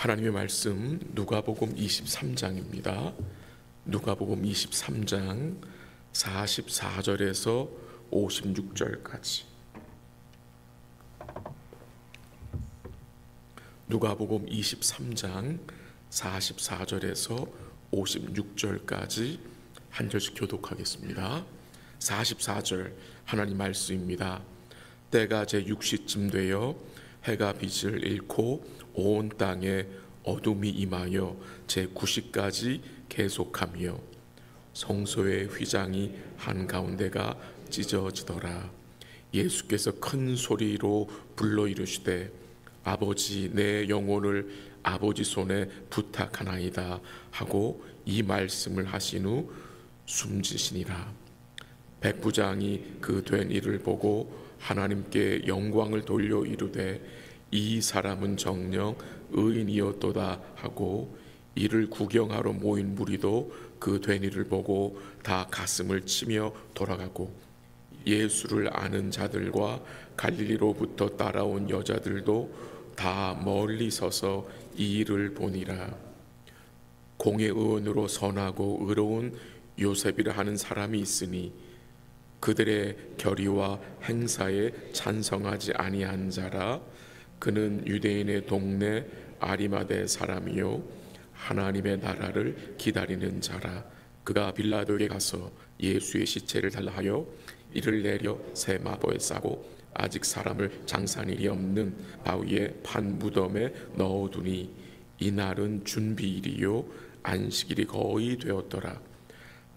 하나님의 말씀 누가복음 23장입니다. 누가복음 23장 44절에서 56절까지. 누가복음 23장 44절에서 56절까지 한 절씩 교독하겠습니다. 44절 하나님 말씀입니다. 때가 제6시쯤 되어 해가 빛을 잃고 온 땅에 어둠이 임하여 제9시까지 계속하며 성소의 휘장이 한가운데가 찢어지더라. 예수께서 큰 소리로 불러 이르시되 아버지, 내 영혼을 아버지 손에 부탁하나이다 하고 이 말씀을 하신 후 숨지시니라. 백부장이 그 된 일을 보고 하나님께 영광을 돌려 이르되 이 사람은 정녕 의인이었도다 하고, 이를 구경하러 모인 무리도 그 된 일을 보고 다 가슴을 치며 돌아가고, 예수를 아는 자들과 갈릴리로부터 따라온 여자들도 다 멀리 서서 이 일을 보니라. 공회의원으로 선하고 의로운 요셉이라 하는 사람이 있으니 그들의 결의와 행사에 찬성하지 아니한 자라. 그는 유대인의 동네 아리마대 사람이요 하나님의 나라를 기다리는 자라. 그가 빌라도에게 가서 예수의 시체를 달라 하여 이를 내려 새 마보에 싸고 아직 사람을 장사한 일이 없는 바위의 판 무덤에 넣어두니 이날은 준비일이요 안식일이 거의 되었더라.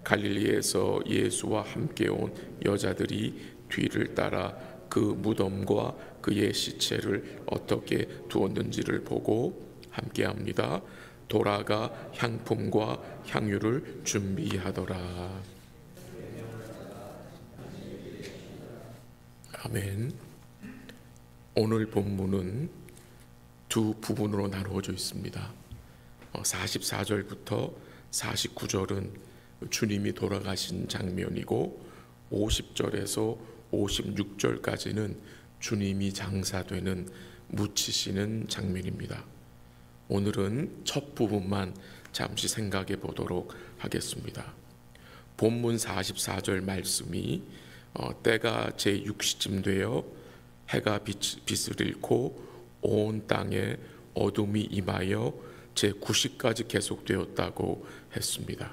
갈릴리에서 예수와 함께 온 여자들이 뒤를 따라 그 무덤과 그의 시체를 어떻게 두었는지를 보고 함께합니다. 돌아가 향품과 향유를 준비하더라. 아멘. 오늘 본문은 두 부분으로 나누어져 있습니다. 44절부터 49절은 주님이 돌아가신 장면이고, 50절에서 56절까지는 주님이 장사되는 묻히시는 장면입니다. 오늘은 첫 부분만 잠시 생각해 보도록 하겠습니다. 본문 44절 말씀이 때가 제6시쯤 되어 해가 빛을 잃고 온 땅에 어둠이 임하여 제9시까지 계속되었다고 했습니다.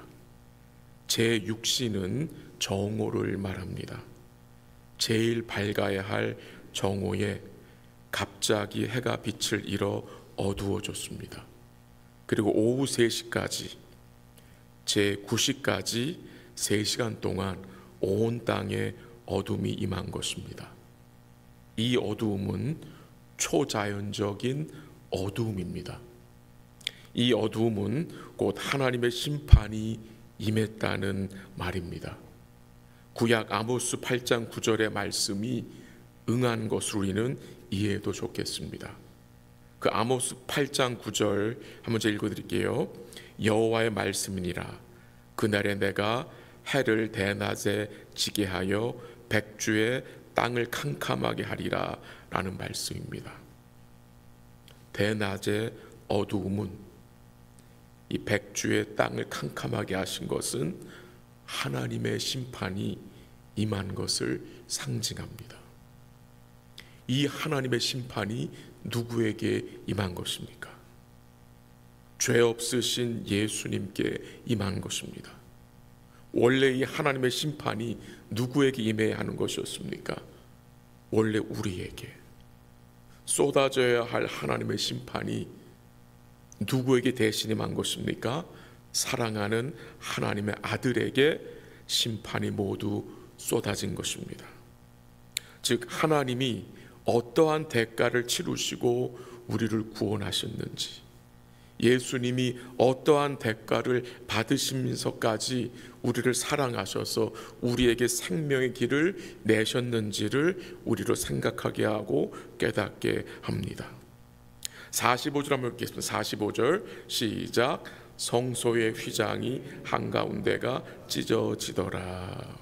제6시는 정오를 말합니다. 제일 밝아야 할 정오에 갑자기 해가 빛을 잃어 어두워졌습니다. 그리고 오후 3시까지 제9시까지 3시간 동안 온 땅에 어둠이 임한 것입니다. 이 어두움은 초자연적인 어두움입니다. 이 어두움은 곧 하나님의 심판이 임했다는 말입니다. 구약 아모스 8장 9절의 말씀이 응한 것으로 우리는 이해해도 좋겠습니다. 그 아모스 8장 9절 한번 제가 읽어드릴게요. 여호와의 말씀이니라. 그날에 내가 해를 대낮에 지게 하여 백주의 땅을 캄캄하게 하리라 라는 말씀입니다. 대낮의 어두움은, 이 백주의 땅을 캄캄하게 하신 것은 하나님의 심판이 임한 것을 상징합니다. 이 하나님의 심판이 누구에게 임한 것입니까? 죄 없으신 예수님께 임한 것입니다. 원래 이 하나님의 심판이 누구에게 임해야 하는 것이었습니까? 원래 우리에게 쏟아져야 할 하나님의 심판이 누구에게 대신 임한 것입니까? 사랑하는 하나님의 아들에게 심판이 모두 쏟아진 것입니다. 즉 하나님이 어떠한 대가를 치르시고 우리를 구원하셨는지, 예수님이 어떠한 대가를 받으시면서까지 우리를 사랑하셔서 우리에게 생명의 길을 내셨는지를 우리로 생각하게 하고 깨닫게 합니다. 45절 한번 읽겠습니다. 45절 시작. 성소의 휘장이 한가운데가 찢어지더라.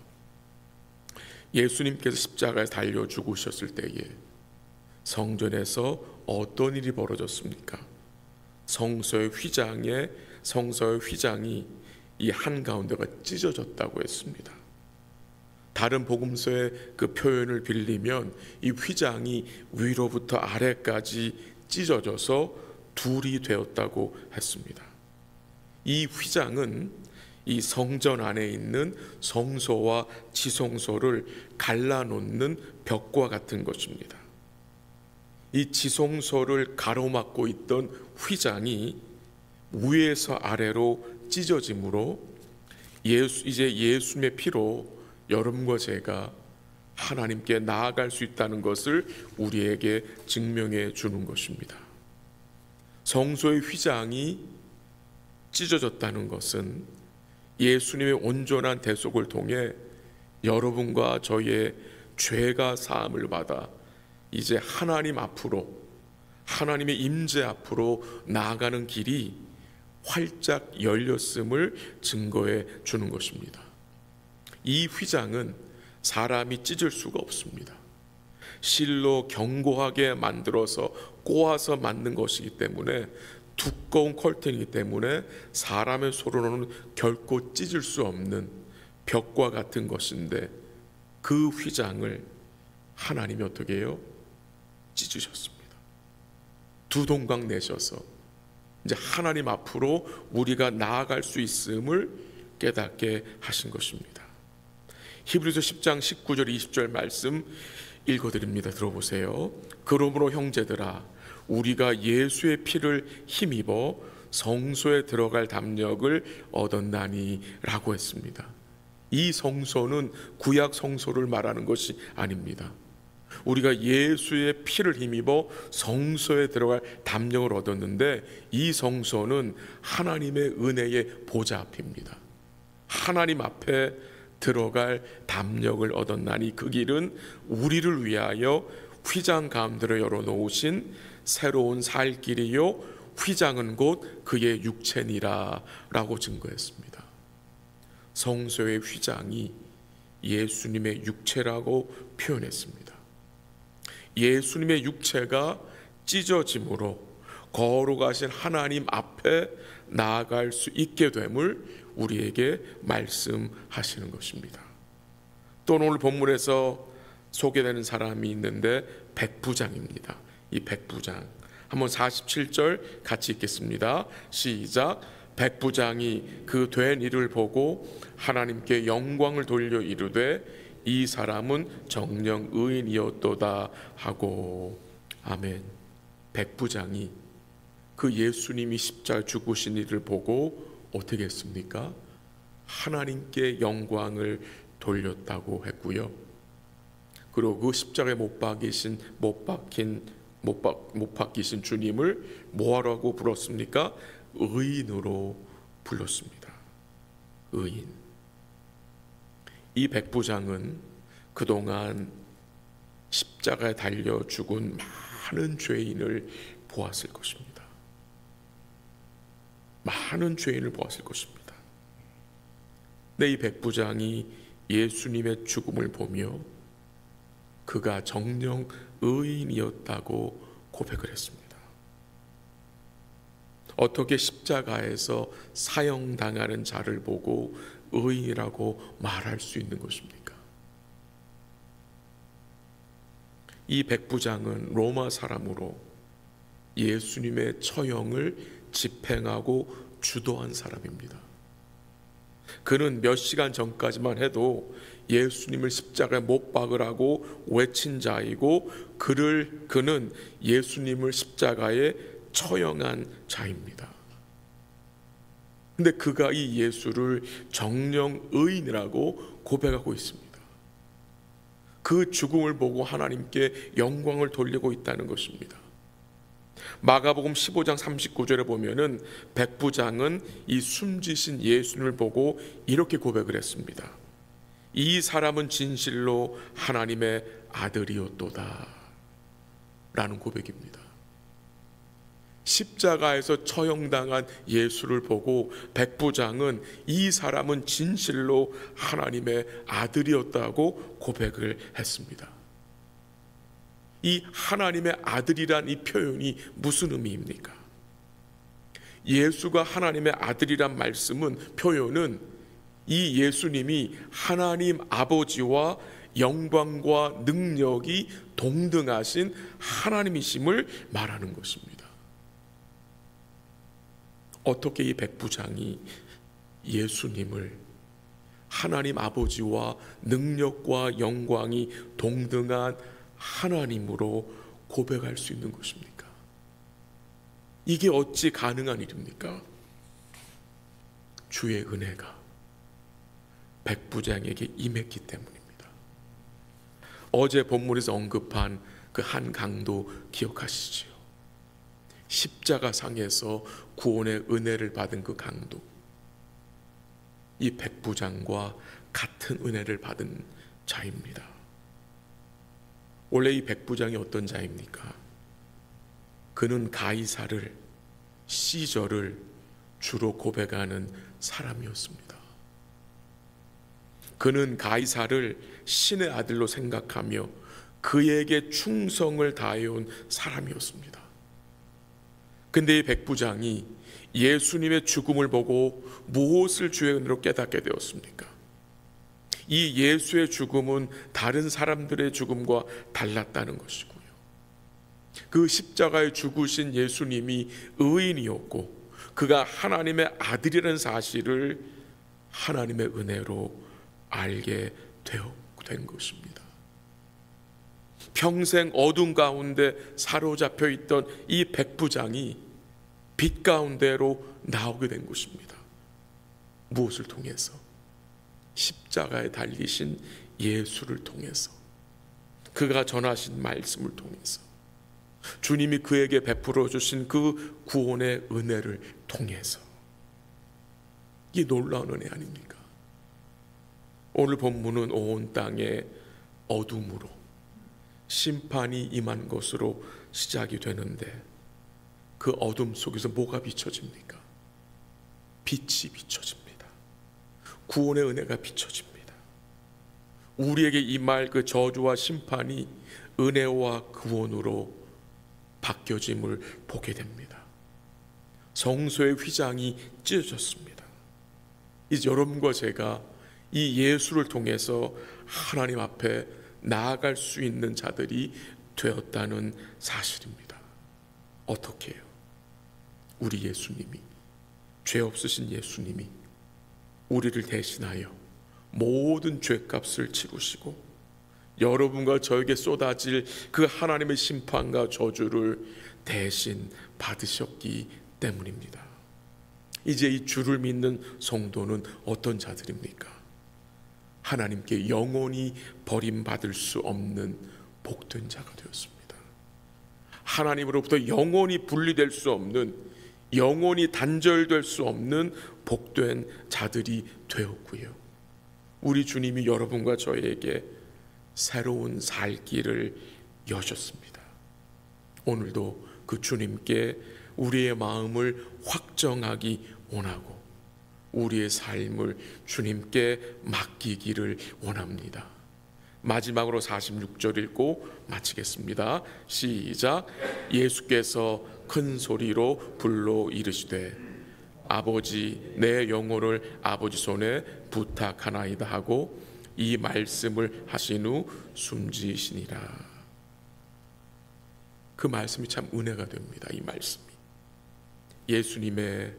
예수님께서 십자가에 달려 죽으셨을 때에 성전에서 어떤 일이 벌어졌습니까? 성소의 휘장이 이 한가운데가 찢어졌다고 했습니다. 다른 복음서의 그 표현을 빌리면 이 휘장이 위로부터 아래까지 찢어져서 둘이 되었다고 했습니다. 이 휘장은 이 성전 안에 있는 성소와 지성소를 갈라놓는 벽과 같은 것입니다. 이 지성소를 가로막고 있던 휘장이 위에서 아래로 찢어짐으로 이제 예수님의 피로 여러분과 제가 하나님께 나아갈 수 있다는 것을 우리에게 증명해 주는 것입니다. 성소의 휘장이 찢어졌다는 것은 예수님의 온전한 대속을 통해 여러분과 저의 죄가 사함을 받아 이제 하나님 앞으로, 하나님의 임재 앞으로 나아가는 길이 활짝 열렸음을 증거해 주는 것입니다. 이 휘장은 사람이 찢을 수가 없습니다. 실로 견고하게 만들어서 꼬아서 만든 것이기 때문에, 두꺼운 컬튼이기 때문에 사람의 손으로는 결코 찢을 수 없는 벽과 같은 것인데, 그 휘장을 하나님이 어떻게 해요? 찢으셨습니다. 두 동강 내셔서 이제 하나님 앞으로 우리가 나아갈 수 있음을 깨닫게 하신 것입니다. 히브리서 10장 19절 20절 말씀 읽어드립니다. 들어보세요. 그러므로 형제들아, 우리가 예수의 피를 힘입어 성소에 들어갈 담력을 얻었나니 라고 했습니다. 이 성소는 구약 성소를 말하는 것이 아닙니다. 우리가 예수의 피를 힘입어 성소에 들어갈 담력을 얻었는데, 이 성소는 하나님의 은혜의 보좌 앞입니다. 하나님 앞에 들어갈 담력을 얻었나니 그 길은 우리를 위하여 휘장 가운데로 열어놓으신 새로운 살 길이요 휘장은 곧 그의 육체니라 라고 증거했습니다. 성소의 휘장이 예수님의 육체라고 표현했습니다. 예수님의 육체가 찢어짐으로 거룩하신 하나님 앞에 나아갈 수 있게 됨을 우리에게 말씀하시는 것입니다. 또 오늘 본문에서 소개되는 사람이 있는데 백부장입니다. 이 백부장 한번 47절 같이 읽겠습니다. 시작. 백부장이 그 된 일을 보고 하나님께 영광을 돌려 이르되 이 사람은 정녕 의인이었도다 하고. 아멘. 백부장이 그 예수님이 십자가 죽으신 일을 보고 어떻게 했습니까? 하나님께 영광을 돌렸다고 했고요. 그리고 그 십자가에 못 박히신 주님을 뭐하라고 불렀습니까? 의인으로 불렀습니다. 의인. 이 백부장은 그동안 십자가에 달려 죽은 많은 죄인을 보았을 것입니다. 많은 죄인을 보았을 것입니다. 근데 이 백부장이 예수님의 죽음을 보며 그가 정녕 의인이었다고 고백을 했습니다. 어떻게 십자가에서 사형당하는 자를 보고 의인이라고 말할 수 있는 것입니까? 이 백부장은 로마 사람으로 예수님의 처형을 집행하고 주도한 사람입니다. 그는 몇 시간 전까지만 해도 예수님을 십자가에 못 박으라고 외친 자이고, 그는 예수님을 십자가에 처형한 자입니다. 근데 그가 이 예수를 정령 의인이라고 고백하고 있습니다. 그 죽음을 보고 하나님께 영광을 돌리고 있다는 것입니다. 마가복음 15장 39절에 보면은 백부장은 이 숨지신 예수님을 보고 이렇게 고백을 했습니다. 이 사람은 진실로 하나님의 아들이었도다 라는 고백입니다. 십자가에서 처형당한 예수를 보고 백부장은 이 사람은 진실로 하나님의 아들이었다고 고백을 했습니다. 이 하나님의 아들이란 이 표현이 무슨 의미입니까? 예수가 하나님의 아들이란 말씀은, 표현은 이 예수님이 하나님 아버지와 영광과 능력이 동등하신 하나님이심을 말하는 것입니다. 어떻게 이 백부장이 예수님을 하나님 아버지와 능력과 영광이 동등한 하나님으로 고백할 수 있는 것입니까? 이게 어찌 가능한 일입니까? 주의 은혜가 백부장에게 임했기 때문입니다. 어제 본문에서 언급한 그 한 강도 기억하시지요? 십자가 상에서 구원의 은혜를 받은 그 강도, 이 백부장과 같은 은혜를 받은 자입니다. 원래 이 백부장이 어떤 자입니까? 그는 가이사를, 시저를 주로 고백하는 사람이었습니다. 그는 가이사를 신의 아들로 생각하며 그에게 충성을 다해온 사람이었습니다. 근데 이 백부장이 예수님의 죽음을 보고 무엇을 주의 은혜로 깨닫게 되었습니까? 이 예수의 죽음은 다른 사람들의 죽음과 달랐다는 것이고요. 그 십자가에 죽으신 예수님이 의인이었고 그가 하나님의 아들이라는 사실을 하나님의 은혜로 알게 된 것입니다. 평생 어둠 가운데 사로잡혀 있던 이 백부장이 빛 가운데로 나오게 된 것입니다. 무엇을 통해서? 십자가에 달리신 예수를 통해서, 그가 전하신 말씀을 통해서, 주님이 그에게 베풀어 주신 그 구원의 은혜를 통해서. 이 놀라운 은혜 아닙니까? 오늘 본문은 온 땅에 어둠으로 심판이 임한 것으로 시작이 되는데, 그 어둠 속에서 뭐가 비춰집니까? 빛이 비춰집니다. 구원의 은혜가 비춰집니다. 우리에게 임할 그 저주와 심판이 은혜와 구원으로 바뀌어짐을 보게 됩니다. 성소의 휘장이 찢어졌습니다. 이제 여러분과 제가 이 예수를 통해서 하나님 앞에 나아갈 수 있는 자들이 되었다는 사실입니다. 어떻게 해요? 우리 예수님이, 죄 없으신 예수님이 우리를 대신하여 모든 죄값을 치르시고 여러분과 저에게 쏟아질 그 하나님의 심판과 저주를 대신 받으셨기 때문입니다. 이제 이 주를 믿는 성도는 어떤 자들입니까? 하나님께 영원히 버림받을 수 없는 복된 자가 되었습니다. 하나님으로부터 영원히 분리될 수 없는, 영원히 단절될 수 없는 복된 자들이 되었고요. 우리 주님이 여러분과 저에게 새로운 살 길을 여셨습니다. 오늘도 그 주님께 우리의 마음을 확정하기 원하고 우리의 삶을 주님께 맡기기를 원합니다. 마지막으로 46절 읽고 마치겠습니다. 시작. 예수께서 큰 소리로 불러 이르시되 아버지, 내 영혼을 아버지 손에 부탁하나이다 하고 이 말씀을 하신 후 숨지시니라. 그 말씀이 참 은혜가 됩니다. 이 말씀이 예수님의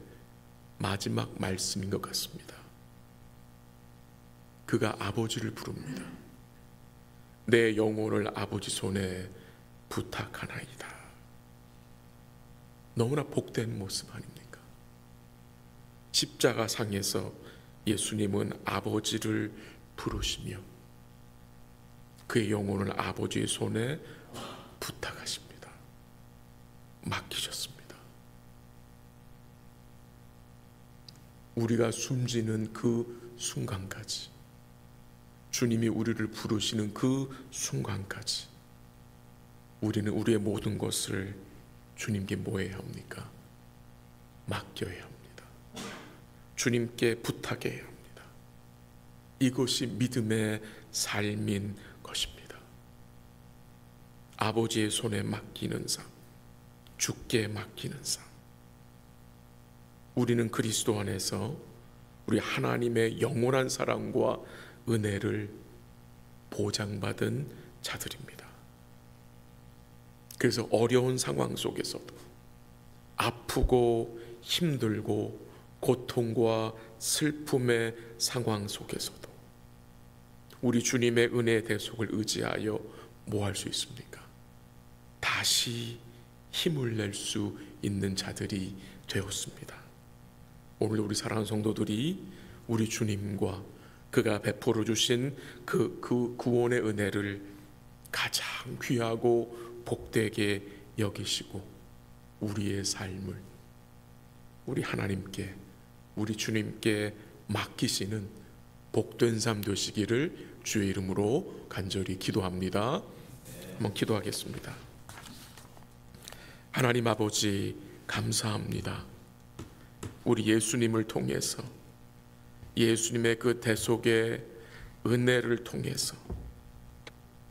마지막 말씀인 것 같습니다. 그가 아버지를 부릅니다. 내 영혼을 아버지 손에 부탁하나이다. 너무나 복된 모습 아닙니까? 십자가 상에서 예수님은 아버지를 부르시며 그의 영혼을 아버지의 손에 부탁하십니다. 맡기셨습니다. 우리가 숨지는 그 순간까지, 주님이 우리를 부르시는 그 순간까지 우리는 우리의 모든 것을 주님께 뭐 해야 합니까? 맡겨야 합니다. 주님께 부탁해야 합니다. 이것이 믿음의 삶인 것입니다. 아버지의 손에 맡기는 삶, 주께 맡기는 삶. 우리는 그리스도 안에서 우리 하나님의 영원한 사랑과 은혜를 보장받은 자들입니다. 그래서 어려운 상황 속에서도, 아프고 힘들고 고통과 슬픔의 상황 속에서도 우리 주님의 은혜의 대속을 의지하여 뭐 할 수 있습니까? 다시 힘을 낼 수 있는 자들이 되었습니다. 오늘 우리 사랑하는 성도들이 우리 주님과 그가 베풀어 주신 그 구원의 은혜를 가장 귀하고 복되게 여기시고 우리의 삶을 우리 하나님께, 우리 주님께 맡기시는 복된 삶 되시기를 주의 이름으로 간절히 기도합니다. 한번 기도하겠습니다. 하나님 아버지, 감사합니다. 우리 예수님을 통해서, 예수님의 그 대속의 은혜를 통해서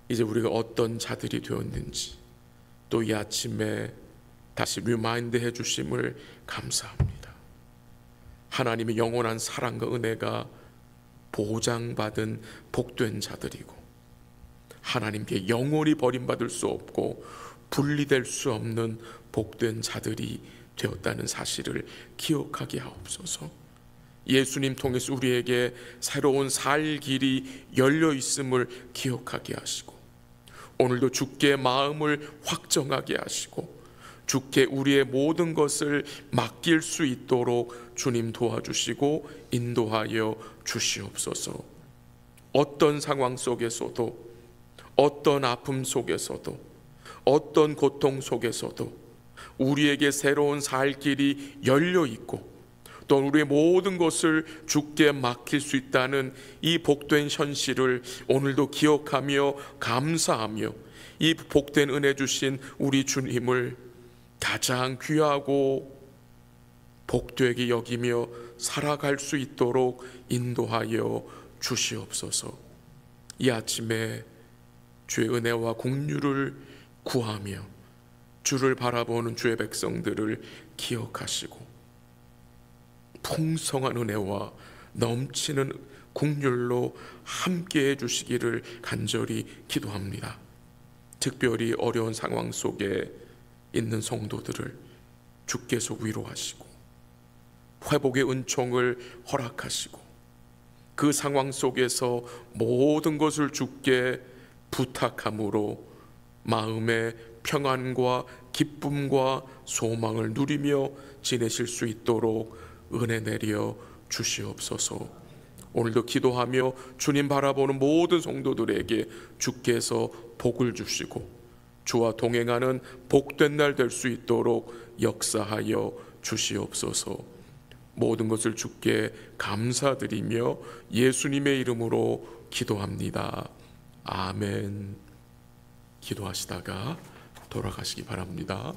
이제 우리가 어떤 자들이 되었는지 또 이 아침에 다시 리마인드 해주심을 감사합니다. 하나님의 영원한 사랑과 은혜가 보장받은 복된 자들이고 하나님께 영원히 버림받을 수 없고 분리될 수 없는 복된 자들이 되었다는 사실을 기억하게 하옵소서. 예수님 통해서 우리에게 새로운 살 길이 열려 있음을 기억하게 하시고 오늘도 주께 마음을 확정하게 하시고 주께 우리의 모든 것을 맡길 수 있도록 주님 도와주시고 인도하여 주시옵소서. 어떤 상황 속에서도, 어떤 아픔 속에서도, 어떤 고통 속에서도 우리에게 새로운 살 길이 열려 있고 또 우리의 모든 것을 주께 맡길 수 있다는 이 복된 현실을 오늘도 기억하며 감사하며 이 복된 은혜 주신 우리 주님을 가장 귀하고 복되게 여기며 살아갈 수 있도록 인도하여 주시옵소서. 이 아침에 주의 은혜와 긍휼을 구하며 주를 바라보는 주의 백성들을 기억하시고 풍성한 은혜와 넘치는 긍휼로 함께해 주시기를 간절히 기도합니다. 특별히 어려운 상황 속에 있는 성도들을 주께서 위로하시고 회복의 은총을 허락하시고 그 상황 속에서 모든 것을 주께 부탁함으로 마음의 평안과 기쁨과 소망을 누리며 지내실 수 있도록 은혜 내려 주시옵소서. 오늘도 기도하며 주님 바라보는 모든 성도들에게 주께서 복을 주시고 주와 동행하는 복된 날 될 수 있도록 역사하여 주시옵소서. 모든 것을 주께 감사드리며 예수님의 이름으로 기도합니다. 아멘. 기도하시다가 돌아가시기 바랍니다.